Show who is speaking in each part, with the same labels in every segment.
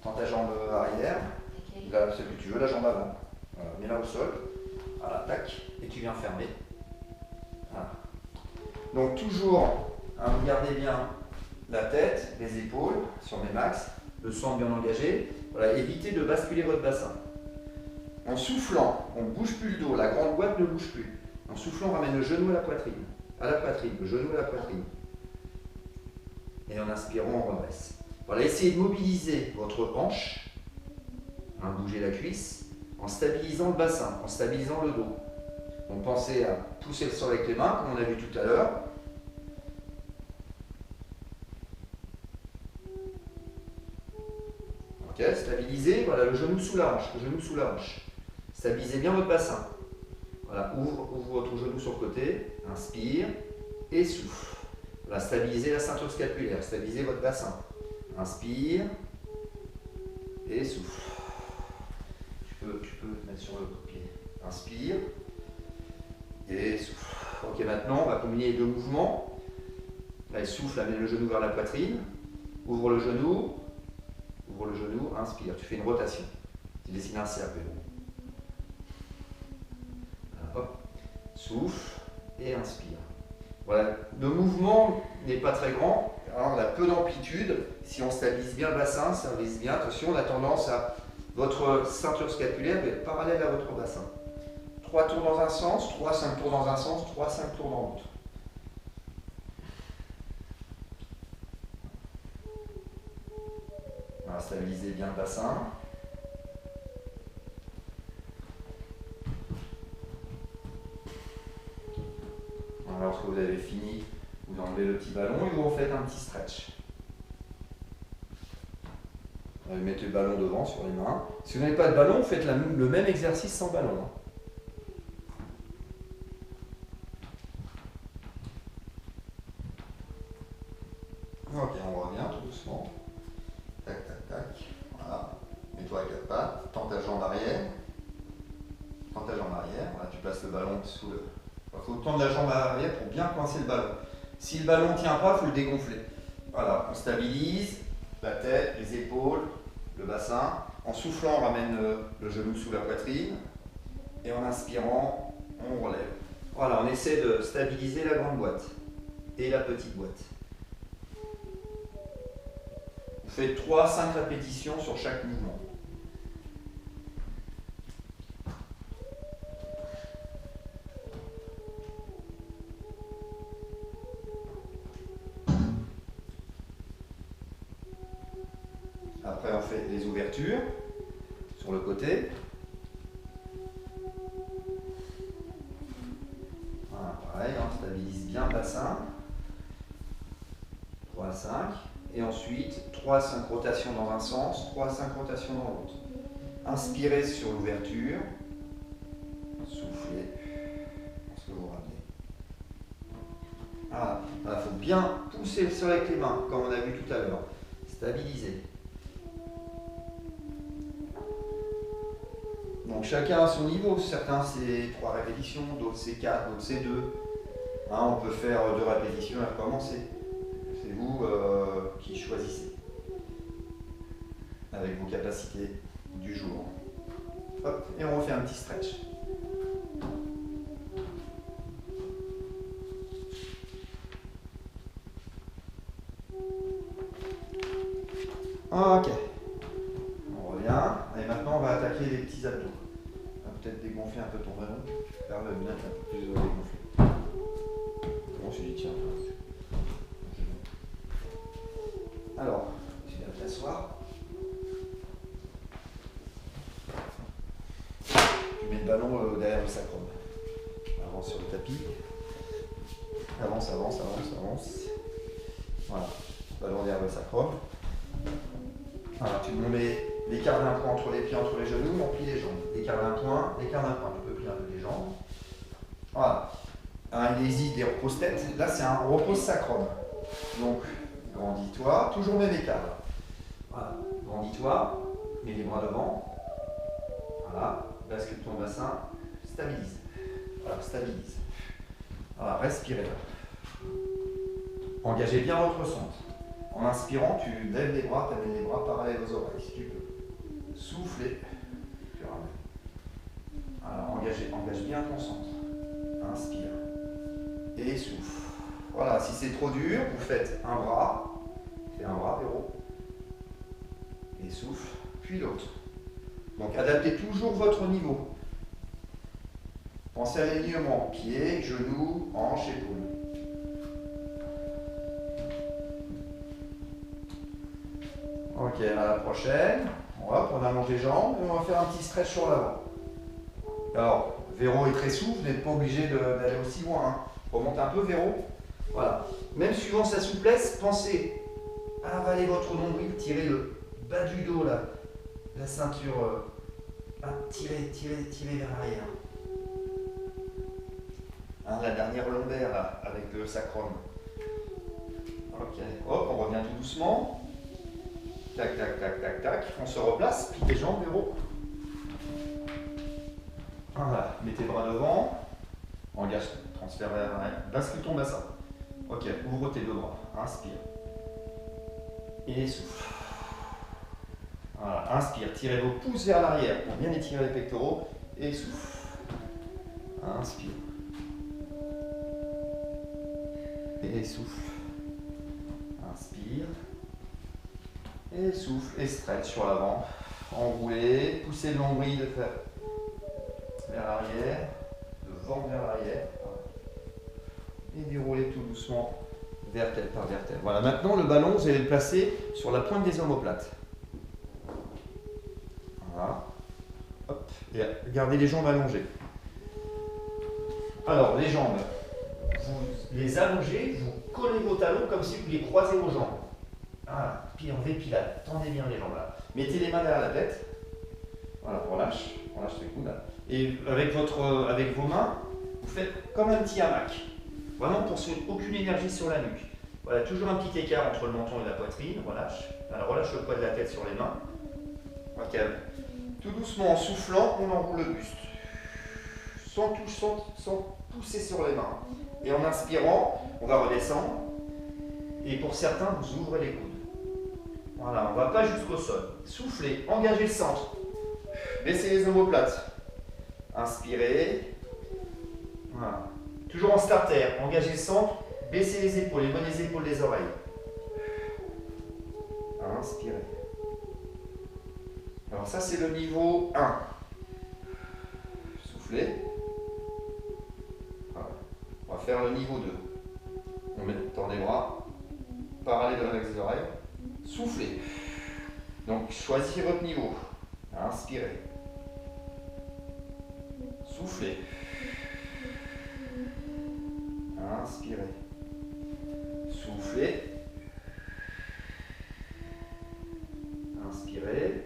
Speaker 1: Tends ta jambe arrière, là, ce que tu veux, la jambe avant. Voilà, mets-la au sol. Voilà, tac, et tu viens fermer. Voilà. Donc toujours, hein, regardez bien la tête, les épaules sur mes max, le centre bien engagé. Voilà, évitez de basculer votre bassin. En soufflant, on ne bouge plus le dos, la grande boîte ne bouge plus. En soufflant, on ramène le genou à la poitrine, le genou à la poitrine. Et en inspirant, on redresse. Voilà, essayez de mobiliser votre hanche, hein, bougez la cuisse, en stabilisant le bassin, en stabilisant le dos. Donc pensez à pousser le sol avec les mains, comme on a vu tout à l'heure. Ok, stabilisez, voilà, le genou sous la hanche, le genou sous la hanche. Stabilisez bien votre bassin. Voilà, ouvre votre genou sur le côté, inspire et souffle. Voilà, stabilisez la ceinture scapulaire, stabilisez votre bassin. Inspire et souffle. Tu peux te mettre sur le pied. Inspire et souffle. Ok, maintenant on va combiner les deux mouvements. Là, il souffle, amène le genou vers la poitrine. Ouvre le genou, inspire. Tu fais une rotation. Tu dessines un cercle. Voilà, hop. Souffle et inspire. Voilà, le mouvement n'est pas très grand. Alors, on a peu d'amplitude. Si on stabilise bien le bassin, stabilise bien. Attention, on a tendance à votre ceinture scapulaire être parallèle à votre bassin. 3 tours dans un sens, 3, 5 tours dans un sens, 3, 5 tours dans l'autre. Voilà, stabilisez bien le bassin. Alors, lorsque vous avez fini, vous enlevez le petit ballon et vous faites un petit stretch. Vous mettez le ballon devant sur les mains. Si vous n'avez pas de ballon, vous faites le même exercice sans ballon. Ok, on revient tout doucement. Tac, tac, tac. Voilà. Mets-toi à quatre pattes. Tends ta jambe arrière. Tends ta jambe arrière. Voilà, tu places le ballon sous le... Il faut tendre la jambe arrière pour bien coincer le ballon. Si le ballon ne tient pas, il faut le dégonfler. Voilà, on stabilise la tête, les épaules, le bassin. En soufflant, on ramène le genou sous la poitrine. Et en inspirant, on relève. Voilà, on essaie de stabiliser la grande boîte et la petite boîte. Vous faites 3-5 répétitions sur chaque mouvement. Après, on fait les ouvertures sur le côté. Voilà, pareil, on stabilise bien le bassin. 3 à 5. Et ensuite, 3 à 5 rotations dans un sens, 3 à 5 rotations dans l'autre. Inspirez sur l'ouverture. Soufflez. Lorsque vous ramenez. Voilà, il faut bien pousser le sol avec les mains, comme on a vu tout à l'heure. Stabiliser. Donc chacun à son niveau, certains c'est 3 répétitions, d'autres c'est 4, d'autres c'est 2. Hein, on peut faire 2 répétitions et recommencer. C'est vous qui choisissez avec vos capacités du jour. Hop, et on refait un petit stretch. Ok. On revient. Et maintenant, on va attaquer les petits abdos. On va peut-être dégonfler un peu ton ballon. Faire le bien un peu plus dégonflé. Bon, je dis tiens. Alors, tu viens t'asseoir. Tu mets le ballon derrière le sacrum. Avance sur le tapis. Avance, avance, avance, avance. Voilà. Ballon derrière le sacrum. Voilà, tu mets l'écart d'un point entre les pieds, entre les genoux, on plie les jambes. L'écart d'un point, l'écart d'un point. Tu peux plier un peu les jambes. Voilà. Un easy des repose-tête. Là, c'est un repose sacrum. Donc, grandis-toi, toujours même écart. Voilà. Grandis-toi, mets les bras devant. Voilà. Bascule ton bassin. Stabilise. Voilà, stabilise. Voilà, respirez. Engagez bien votre centre. En inspirant, tu lèves les bras, tu amènes les bras parallèles aux oreilles si tu peux. Soufflez. Tu ramènes. Alors, engage bien ton centre. Inspire. Et souffle. Voilà, si c'est trop dur, vous faites un bras. Fais un bras, Véro. Et souffle. Puis l'autre. Donc, adaptez toujours votre niveau. Pensez à l'alignement. Pieds, genoux, hanches, épaules. Ok, à la prochaine. Hop, on allonge les jambes et on va faire un petit stretch sur l'avant. Alors, Véro est très souple, vous n'êtes pas obligé d'aller aussi loin. Hein. Remonte un peu, Véro. Voilà. Même suivant sa souplesse, pensez à avaler votre nombril, tirez le bas du dos, là, la ceinture. Tirez vers l'arrière. Hein, la dernière lombaire, là, avec le sacrum. Ok, hop, on revient tout doucement. Tac, tac, tac, tac, tac. On se replace, plie les jambes, Véro. Voilà, mettez les bras devant. Engage, transfert vers l'arrière. Bascule ton bassin. Ok, ouvre tes deux bras. Inspire. Et souffle. Voilà, inspire. Tirez vos pouces vers l'arrière pour bien étirer les pectoraux. Et souffle. Inspire. Et souffle. Inspire. Et souffle. Et stretch sur l'avant. Enroulez. Poussez le nombril vers l'arrière. Le ventre vers l'arrière. Et déroulez tout doucement. Vertèbre par vertèbre. Voilà, maintenant le ballon, vous allez le placer sur la pointe des omoplates. Voilà. Hop. Et gardez les jambes allongées. Alors, les jambes, vous les allongez, vous collez vos talons comme si vous les croisez aux jambes. Voilà. Puis en V-pilate. Tendez bien les jambes là. Mettez les mains derrière la tête. Voilà, on relâche les coudes là. Et avec vos mains, vous faites comme un petit hamac. Vraiment pour aucune énergie sur la nuque. Voilà, toujours un petit écart entre le menton et la poitrine. Relâche. Alors relâche le poids de la tête sur les mains. Ok. Tout doucement, en soufflant, on enroule le buste. Sans pousser sur les mains. Et en inspirant, on va redescendre. Et pour certains, vous ouvrez les coudes. Voilà, on ne va pas jusqu'au sol. Soufflez, engagez le centre. Baissez les omoplates. Inspirez. Voilà. Toujours en starter, engagez le centre, baissez les épaules, éloignez les épaules des oreilles. Inspirez. Alors ça c'est le niveau 1. Soufflez. Voilà. On va faire le niveau 2. On tend les bras, parallèles avec les oreilles. Soufflez. Donc choisissez votre niveau. Inspirez. Soufflez. Inspirez. Soufflez. Inspirez.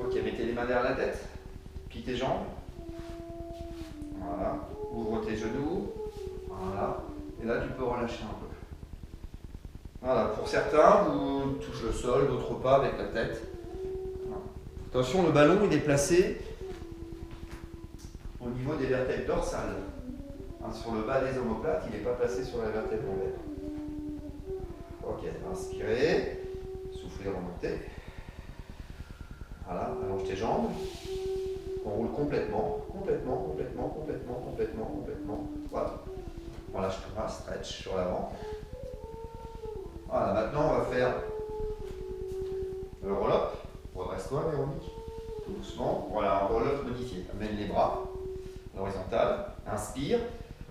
Speaker 1: Ok, mettez les mains derrière la tête. Plie tes jambes. Voilà. Ouvre tes genoux. Voilà. Et là, tu peux relâcher un peu. Voilà. Pour certains, vous touchez le sol, d'autres pas avec la tête. Voilà. Attention, le ballon, il est placé au niveau des vertèbres dorsales. Sur le bas des omoplates, il n'est pas placé sur la vertèbre lombaire. Ok, inspirez, soufflez, remontez. Voilà, allonge tes jambes. On roule complètement. Voilà. On lâche tout bas, stretch sur l'avant. Voilà, maintenant on va faire le roll-up. Redresse-toi, Véronique. Tout doucement. Voilà, un roll-up modifié. Amène les bras à l'horizontale. Inspire.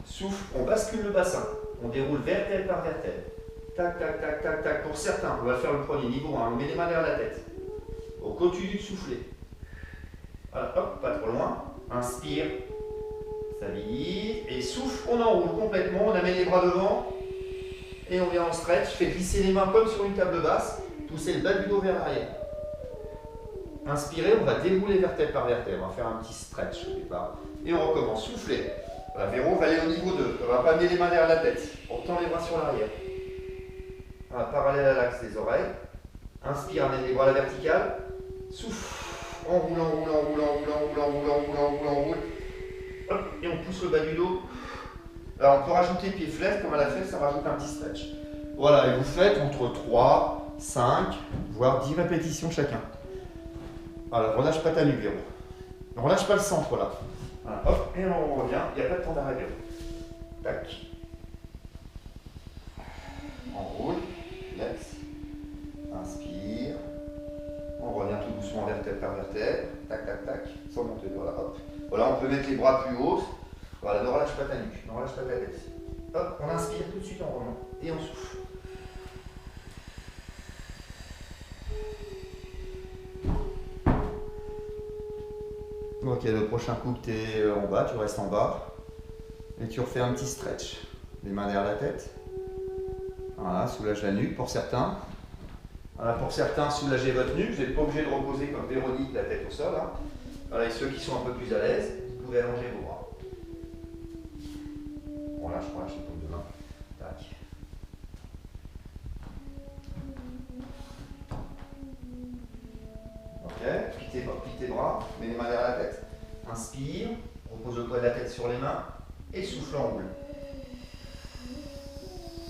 Speaker 1: Souffle, on bascule le bassin, on déroule vertèbre par vertèbre. Tac, tac, tac, tac, tac. Pour certains, on va faire le premier niveau 1, on met les mains derrière la tête. On continue de souffler. Voilà, hop, pas trop loin. Inspire, stabilise, et souffle, on enroule complètement, on amène les bras devant, et on vient en stretch, fait glisser les mains comme sur une table basse, pousser le bas du dos vers l'arrière. Inspirez, on va dérouler vertèbre par vertèbre, on va faire un petit stretch au départ, et on recommence, soufflez. Voilà, Véro va aller au niveau 2. On va pas amener les mains derrière la tête. On tend les bras sur l'arrière. Voilà, parallèle à l'axe des oreilles. Inspire, amène les bras à la verticale. Souffle. Enroule. Hop, et on pousse le bas du dos. Alors on peut rajouter pied flèche, comme à la flèche, ça rajoute un petit stretch. Voilà, et vous faites entre 3, 5, voire 10 répétitions chacun. Voilà, relâche pas ta nuque, Véro. Ne relâche pas le centre, là. Voilà, hop, et on revient. Il n'y a pas de temps d'arrêt, Véro. Tac. On roule, flex, inspire. On revient tout doucement vertèbre par vertèbre. Tac, tac, tac, sans monter, voilà, hop. Voilà, on peut mettre les bras plus hauts. Voilà, ne relâche pas ta nuque, ne relâche pas ta tête. Hop, on inspire tout de suite, on remonte et on souffle. Ok, le prochain coup que tu es en bas, tu restes en bas. Et tu refais un petit stretch. Les mains derrière la tête. Voilà, soulage la nuque pour certains. Voilà, pour certains, soulagez votre nuque. Vous n'êtes pas obligé de reposer comme Véronique la tête au sol. Hein. Voilà, et ceux qui sont un peu plus à l'aise, vous pouvez allonger vos bras. On lâche, les paumes de main. Tac. Ok, plie tes bras, mets les mains derrière la tête. Inspire, repose le poids de la tête sur les mains et souffle en roule.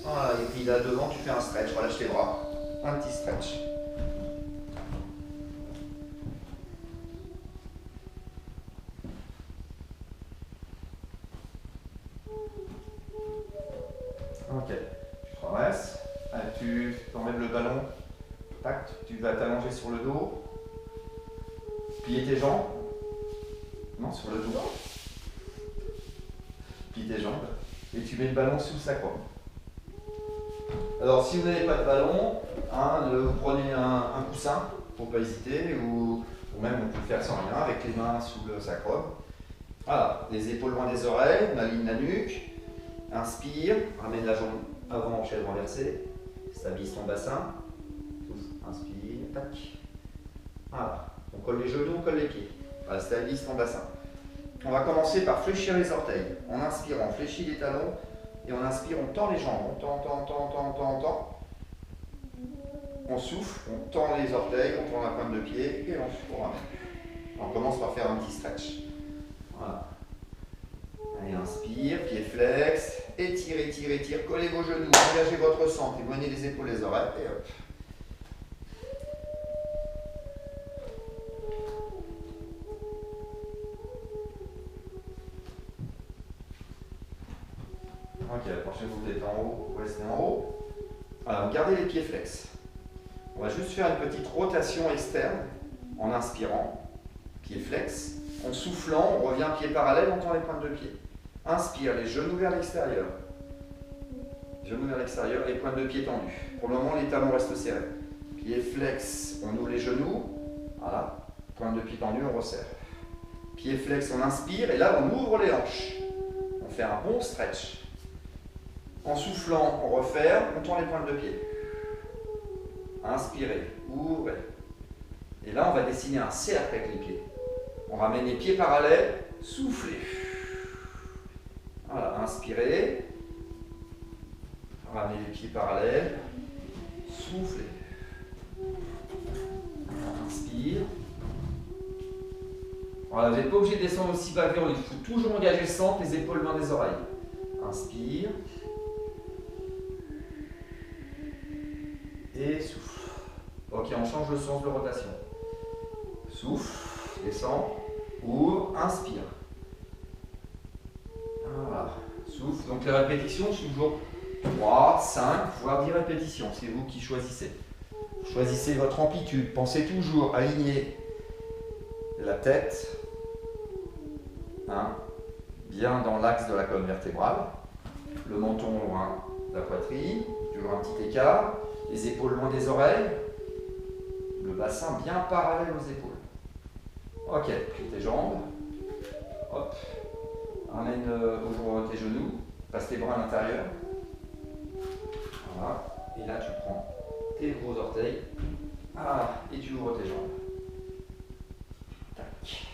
Speaker 1: Voilà, et puis là devant, tu fais un stretch, relâche les bras. Un petit stretch. Ok, tu traverses, tu enlèves le ballon, tac, tu vas t'allonger sur le dos, plier tes jambes, non sur le dos, plie tes jambes, et tu mets le ballon sous le sacrum. Alors si vous n'avez pas de ballon, hein, vous prenez un coussin, il ne faut pas hésiter, ou même on peut le faire sans rien, avec les mains sous le sacrum. Voilà, les épaules loin des oreilles, on aligne la nuque. Inspire, ramène la jambe avant en chaise renversée, stabilise ton bassin, inspire, tac. Voilà, on colle les genoux, on colle les pieds. Voilà, stabilise ton bassin. On va commencer par fléchir les orteils. En inspirant, on fléchit les talons et en inspire, on tend les jambes. On tend. On souffle, on tend les orteils, on tend la pointe de pied et on ramène. On commence par faire un petit stretch. Voilà. Allez, inspire, pied flex, étire, collez vos genoux, engagez votre centre, éloignez les épaules, les oreilles, et hop. Ok, la prochaine vous êtes en haut, vous restez en haut. Alors, gardez les pieds flex. On va juste faire une petite rotation externe en inspirant, pied flex. En soufflant, on revient pied parallèle, on tend les pointes de pied. Inspire, les genoux vers l'extérieur. Genoux vers l'extérieur et pointes de pied tendues. Pour le moment, les talons restent serrés. Pied flex, on ouvre les genoux. Voilà. Pointe de pied tendue, on resserre. Pied flex, on inspire et là, on ouvre les hanches. On fait un bon stretch. En soufflant, on referme, on tend les pointes de pied. Inspirez, ouvrez. Et là, on va dessiner un cercle avec les pieds. On ramène les pieds parallèles, soufflez. Voilà, inspirez. Ramenez les pieds parallèles, soufflez. Inspire. Voilà, vous n'êtes pas obligé de descendre aussi bas que il faut toujours engager le centre, les épaules loin des oreilles. Inspire. Et souffle. Ok, on change le sens de rotation. Souffle, descend, ouvre, inspire. Voilà, souffle. Donc les répétitions, toujours 3, 5, voire 10 répétitions. C'est vous qui choisissez. Choisissez votre amplitude. Pensez toujours à aligner la tête bien dans l'axe de la colonne vertébrale. Le menton loin de la poitrine, toujours un petit écart. Les épaules loin des oreilles. Le bassin bien parallèle aux épaules. Ok, plie tes jambes. Hop. Ramène tes genoux. Passe tes bras à l'intérieur. Voilà. Et là, tu prends tes gros orteils. Et tu ouvres tes jambes. Tac.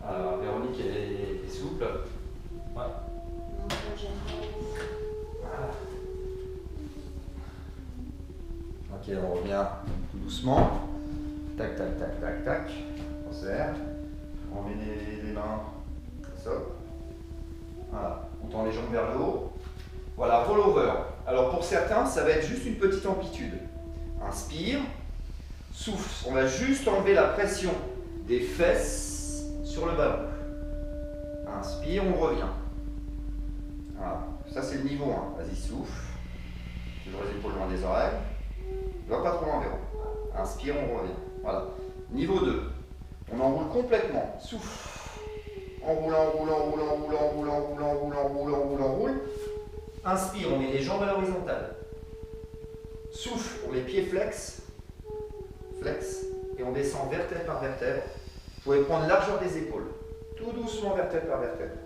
Speaker 1: Alors, Véronique est souple. Ouais. Voilà. Ok, on revient tout doucement. Tac, tac, tac, tac, tac. On serre. On met les mains au sol. Voilà. On tend les jambes vers le haut. Voilà, rollover. Alors pour certains, ça va être juste une petite amplitude. Inspire, souffle. On va juste enlever la pression des fesses sur le ballon. Inspire, on revient. Voilà, ça c'est le niveau 1. Vas-y, souffle. Toujours les épaules loin des oreilles. Ne va pas trop loin vers haut. Inspire, on revient. Voilà. Niveau 2. On enroule complètement. Souffle. Enroule, enroule, enroule, enroule, enroule, enroule, enroule, enroule, enroule, enroule. Inspire, on met les jambes à l'horizontale. Souffle, on met pieds flex. Flex. Et on descend vertèbre par vertèbre. Vous pouvez prendre largeur des épaules. Tout doucement, vertèbre par vertèbre.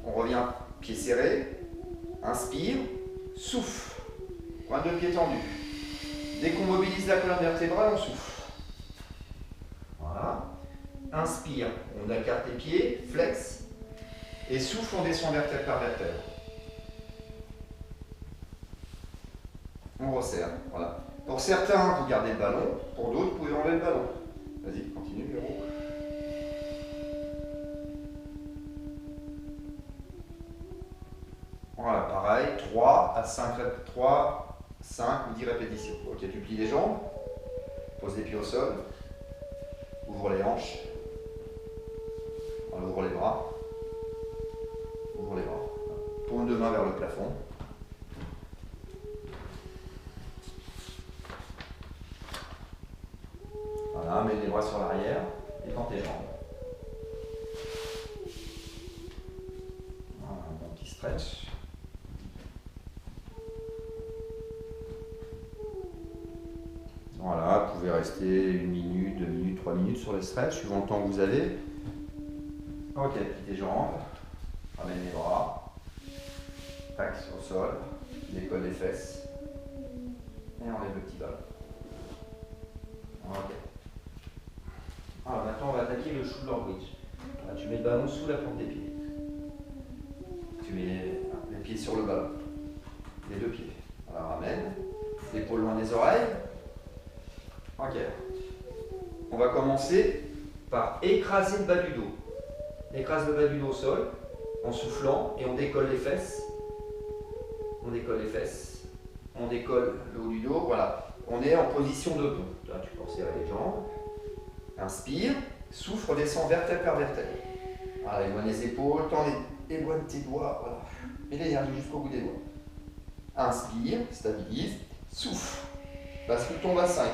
Speaker 1: On revient, pieds serrés. Inspire. Souffle. Pointe de pied tendue. Dès qu'on mobilise la colonne vertébrale, on souffle. Voilà. Inspire, on écarte les pieds, flex. Et souffle, on descend vertèbre par vertèbre. On resserre. Voilà. Pour certains, vous gardez le ballon. Pour d'autres, vous pouvez enlever le ballon. Vas-y, continue, Véro. Voilà, pareil, 3 à 5 ou 10 répétitions. Ok, tu plies les jambes, pose les pieds au sol, ouvre les hanches, ouvre les bras, ouvre les bras. Paume de main vers le plafond. Voilà, mets les bras sur l'arrière, étends tes jambes. Voilà, un bon petit stretch. Voilà, vous pouvez rester 1 minute, 2 minutes, 3 minutes sur les stretch, suivant le temps que vous avez. Ok, plie tes jambes, ramène les bras, axe au sol, décolle les fesses, et enlève le petit ballon. Ok. Alors maintenant on va attaquer le shoulder bridge. Là, tu mets le ballon sous la plante des pieds. Tu mets les pieds sur le ballon, les 2 pieds. Alors ramène, l'épaule loin des oreilles. Ok. On va commencer par écraser le bas du dos. Écrase le bas du dos au sol en soufflant et on décolle les fesses. On décolle les fesses. On décolle le haut du dos. Voilà. On est en position de pont. Là, tu peux serrer les jambes. Inspire. Souffle, redescend vertèbre par vertèbre. Voilà, éloigne les épaules, éloigne tes doigts. Voilà. Mets l'énergie jusqu'au bout des doigts. Inspire, stabilise. Souffle. Bascule ton bassin.